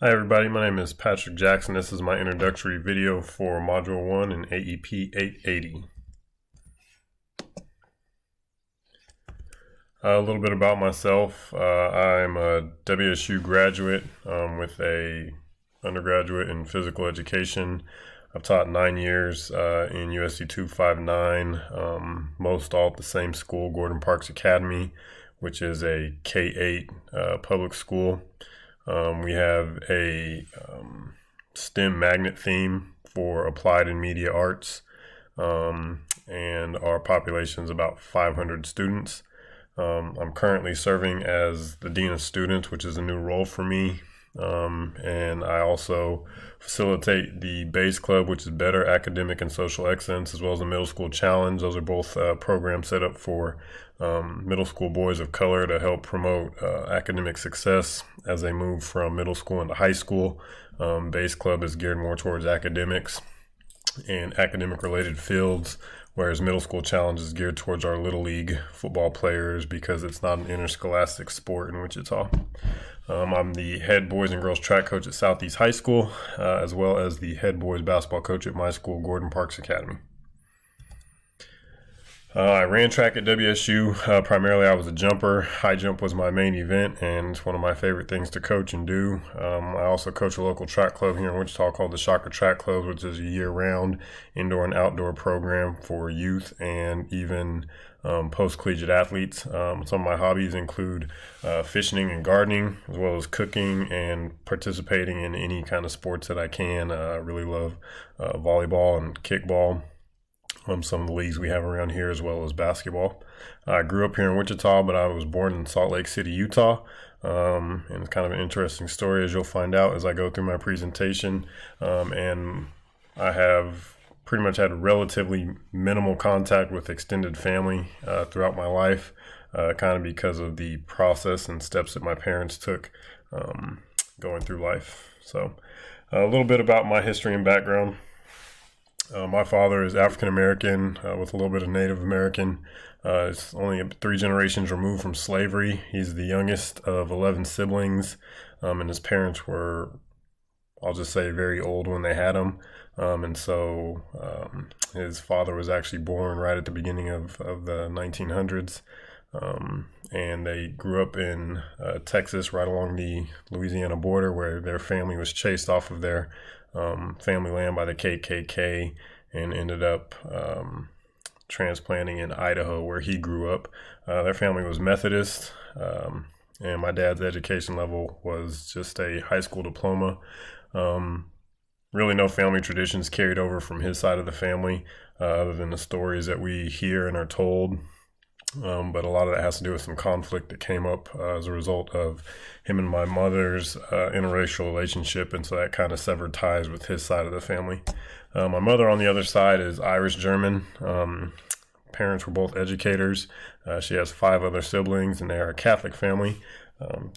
Hi everybody, my name is Patrick Jackson. This is my introductory video for Module 1 in AEP 880. A little bit about myself. I'm a WSU graduate with a undergraduate in physical education. I've taught 9 years in USC 259, most all at the same school, Gordon Parks Academy, which is a K-8 public school. We have a STEM magnet theme for applied and media arts, and our population is about 500 students. I'm currently serving as the Dean of Students, which is a new role for me. And I also facilitate the BASE Club, which is Better Academic and Social Excellence, as well as the Middle School Challenge. Those are both programs set up for middle school boys of color to help promote academic success as they move from middle school into high school. BASE Club is geared more towards academics and academic related fields, whereas Middle School Challenge is geared towards our Little League football players because it's not an interscholastic sport in Wichita. I'm the head boys and girls track coach at Southeast High School, as well as the head boys basketball coach at my school, Gordon Parks Academy. I ran track at WSU. Primarily, I was a jumper. High jump was my main event, and it's one of my favorite things to coach and do. I also coach a local track club here in Wichita called the Shocker Track Club, which is a year-round indoor and outdoor program for youth and even post-collegiate athletes. Some of my hobbies include fishing and gardening, as well as cooking and participating in any kind of sports that I can. I really love volleyball and kickball. Some of the leagues we have around here, as well as basketball. I grew up here in Wichita, but I was born in Salt Lake City, Utah. And it's kind of an interesting story, as you'll find out as I go through my presentation. And I have pretty much had relatively minimal contact with extended family throughout my life, kind of because of the process and steps that my parents took going through life. So a little bit about my history and background. My father is African American with a little bit of Native American. It's only 3 generations removed from slavery. He's the youngest of 11 siblings, and his parents were, I'll just say, very old when they had him. And so his father was actually born right at the beginning of the 1900s. And they grew up in Texas, right along the Louisiana border, where their family was chased off of their family land by the KKK and ended up transplanting in Idaho, where he grew up. Their family was Methodist, and my dad's education level was just a high school diploma. Really no family traditions carried over from his side of the family, other than the stories that we hear and are told. But a lot of that has to do with some conflict that came up as a result of him and my mother's interracial relationship, and so that kind of severed ties with his side of the family. My mother on the other side is Irish-German. Parents were both educators. She has 5 other siblings, and they are a Catholic family.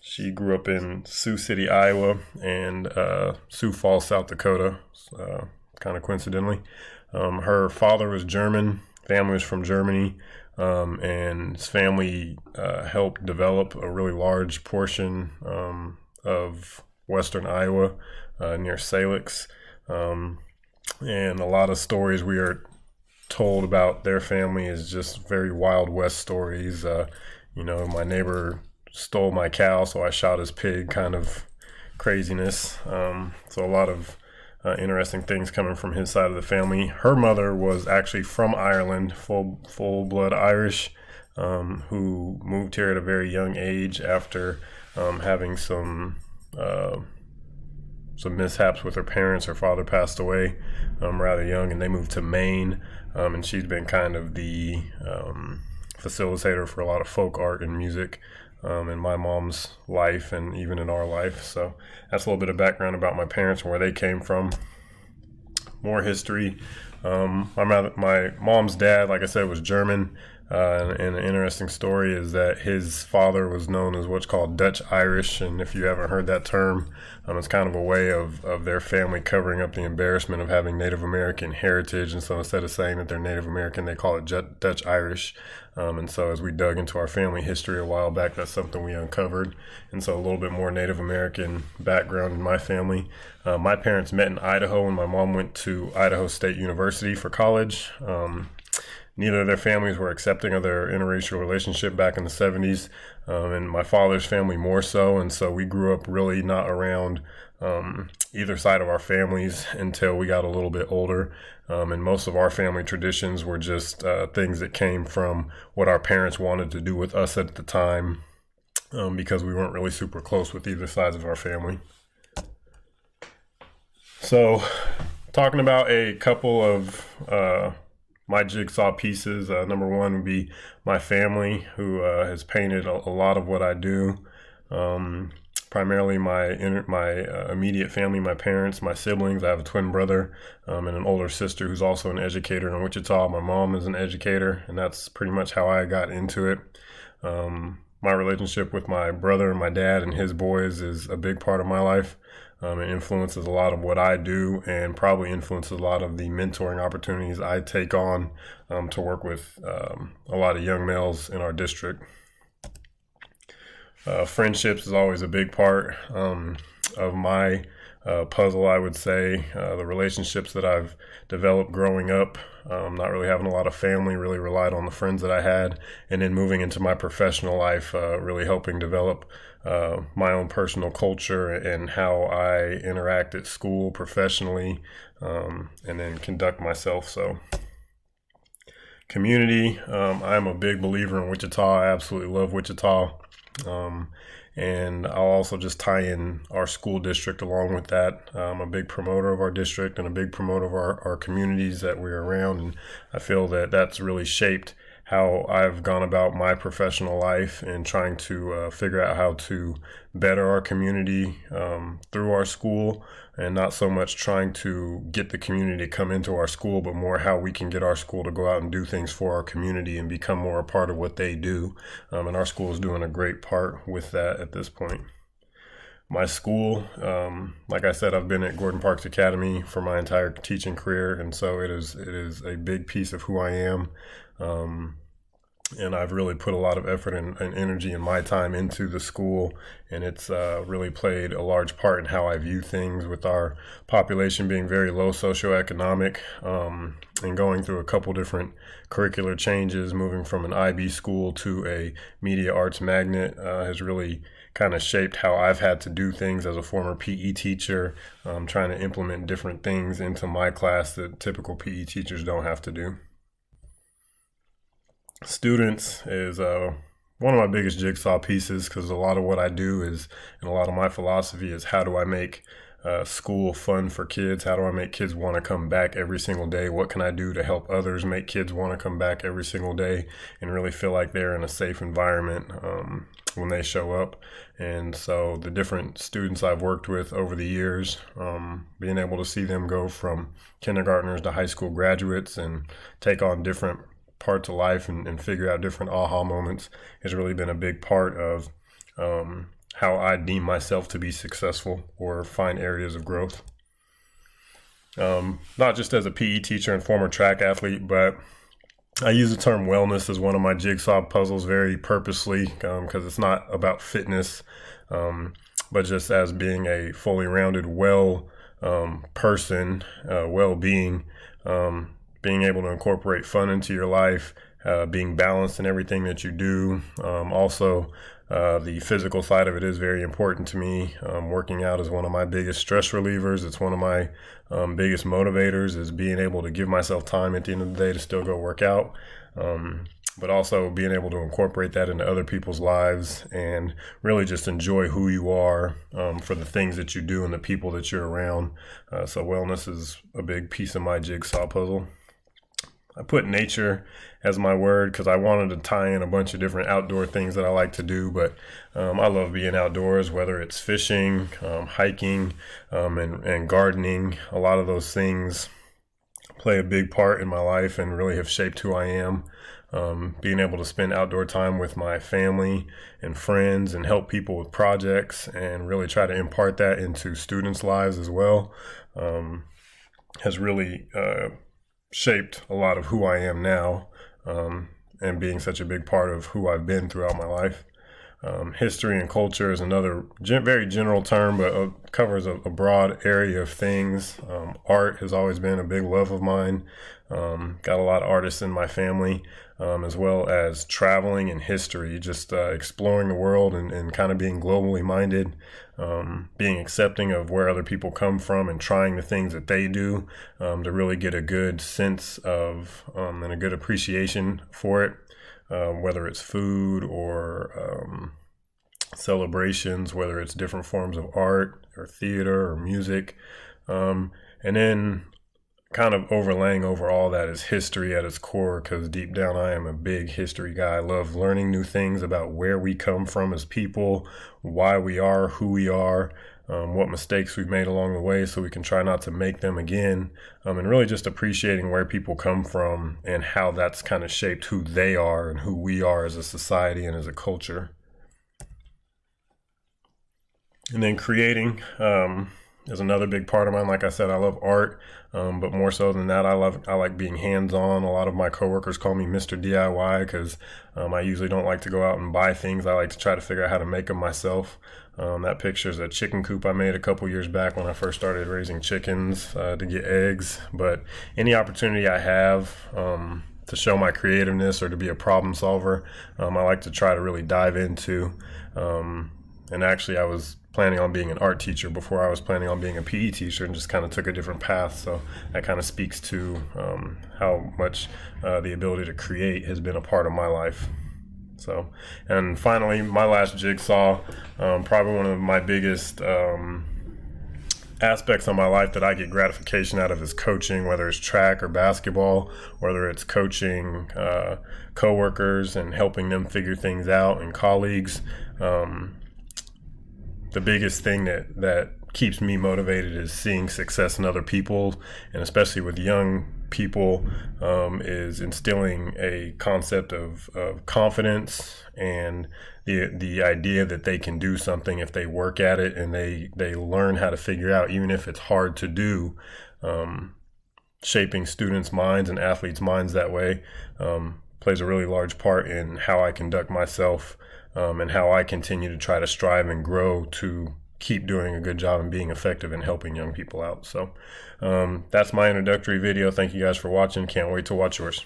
She grew up in Sioux City, Iowa, and Sioux Falls, South Dakota, kind of coincidentally. Her father was German. Family was from Germany. And his family helped develop a really large portion of western Iowa near Salix. And a lot of stories we are told about their family is just very Wild West stories. My neighbor stole my cow, so I shot his pig kind of craziness. So a lot of interesting things coming from his side of the family. Her mother was actually from Ireland, full-blood Irish, who moved here at a very young age after having some mishaps with her parents. Her father passed away rather young, and they moved to Maine. And she's been kind of the facilitator for a lot of folk art and music in my mom's life and even in our life. So that's a little bit of background about my parents and where they came from. More history. My mom's dad, like I said, was German. And an interesting story is that his father was known as what's called Dutch Irish. And if you haven't heard that term, it's kind of a way of their family covering up the embarrassment of having Native American heritage. And so instead of saying that they're Native American, they call it Dutch Irish. And so as we dug into our family history a while back, that's something we uncovered. And so a little bit more Native American background in my family. My parents met in Idaho, and my mom went to Idaho State University for college. Neither of their families were accepting of their interracial relationship back in the 70s, and my father's family more so. And so we grew up really not around either side of our families until we got a little bit older. And most of our family traditions were just things that came from what our parents wanted to do with us at the time, because we weren't really super close with either sides of our family. So talking about a couple of my jigsaw pieces. Number one would be my family, who has painted a lot of what I do. Primarily my immediate family, my parents, my siblings. I have a twin brother and an older sister who's also an educator in Wichita. My mom is an educator, and that's pretty much how I got into it. My relationship with my brother and my dad and his boys is a big part of my life. It influences a lot of what I do, and probably influences a lot of the mentoring opportunities I take on to work with a lot of young males in our district. Friendships is always a big part of my puzzle, I would say. The relationships that I've developed growing up, not really having a lot of family, really relied on the friends that I had, and then moving into my professional life, really helping develop my own personal culture and how I interact at school professionally, and then conduct myself. So community, I'm a big believer in Wichita. I absolutely love Wichita. And I'll also just tie in our school district along with that. I'm a big promoter of our district and a big promoter of our communities that we're around. And I feel that that's really shaped how I've gone about my professional life and trying to figure out how to better our community through our school, and not so much trying to get the community to come into our school, but more how we can get our school to go out and do things for our community and become more a part of what they do. And our school is doing a great part with that at this point. My school, like I said, I've been at Gordon Parks Academy for my entire teaching career, and so it is a big piece of who I am. And I've really put a lot of effort and energy and my time into the school, and it's really played a large part in how I view things, with our population being very low socioeconomic, and going through a couple different curricular changes, moving from an IB school to a media arts magnet has really kind of shaped how I've had to do things as a former PE teacher, trying to implement different things into my class that typical PE teachers don't have to do. Students is one of my biggest jigsaw pieces, because a lot of what I do is, and a lot of my philosophy is, how do I make school fun for kids? How do I make kids want to come back every single day? What can I do to help others make kids want to come back every single day and really feel like they're in a safe environment when they show up? And so the different students I've worked with over the years, being able to see them go from kindergartners to high school graduates and take on different parts of life and figure out different aha moments has really been a big part of how I deem myself to be successful or find areas of growth. Not just as a PE teacher and former track athlete, but I use the term wellness as one of my jigsaw puzzles very purposely, because it's not about fitness, but just as being a fully rounded person, well-being, being able to incorporate fun into your life, being balanced in everything that you do. Also, the physical side of it is very important to me. Working out is one of my biggest stress relievers. It's one of my biggest motivators, is being able to give myself time at the end of the day to still go work out. But also being able to incorporate that into other people's lives and really just enjoy who you are for the things that you do and the people that you're around. So wellness is a big piece of my jigsaw puzzle. I put nature as my word because I wanted to tie in a bunch of different outdoor things that I like to do, but I love being outdoors, whether it's fishing, hiking, and gardening. A lot of those things play a big part in my life and really have shaped who I am. being able to spend outdoor time with my family and friends and help people with projects and really try to impart that into students' lives as well, has really shaped a lot of who I am now, and being such a big part of who I've been throughout my life. History and culture is another very general term, but covers a broad area of things. Art has always been a big love of mine. Got a lot of artists in my family, as well as traveling and history, just exploring the world and kind of being globally minded, being accepting of where other people come from and trying the things that they do, to really get a good sense of and a good appreciation for it. Whether it's food or celebrations, whether it's different forms of art or theater or music. And then kind of overlaying over all that is history at its core, because deep down I am a big history guy. I love learning new things about where we come from as people, why we are who we are, what mistakes we've made along the way so we can try not to make them again, and really just appreciating where people come from and how that's kind of shaped who they are and who we are as a society and as a culture. And then creating is another big part of mine. Like I said, I love art, but more so than that, I like being hands-on. A lot of my coworkers call me Mr. DIY because I usually don't like to go out and buy things. I like to try to figure out how to make them myself. That picture is a chicken coop I made a couple years back when I first started raising chickens to get eggs. But any opportunity I have to show my creativeness or to be a problem solver, I like to try to really dive into. And actually, I was planning on being an art teacher before I was planning on being a PE teacher, and just kind of took a different path. So that kind of speaks to how much the ability to create has been a part of my life. So, and finally, my last jigsaw, probably one of my biggest aspects of my life that I get gratification out of is coaching, whether it's track or basketball, whether it's coaching coworkers and helping them figure things out, and colleagues. The biggest thing that keeps me motivated is seeing success in other people, and especially with young people, is instilling a concept of confidence and the idea that they can do something if they work at it and they learn how to figure out, even if it's hard to do. Shaping students' minds and athletes' minds that way plays a really large part in how I conduct myself, and how I continue to try to strive and grow to keep doing a good job and being effective in helping young people out. So that's my introductory video. Thank you guys for watching. Can't wait to watch yours.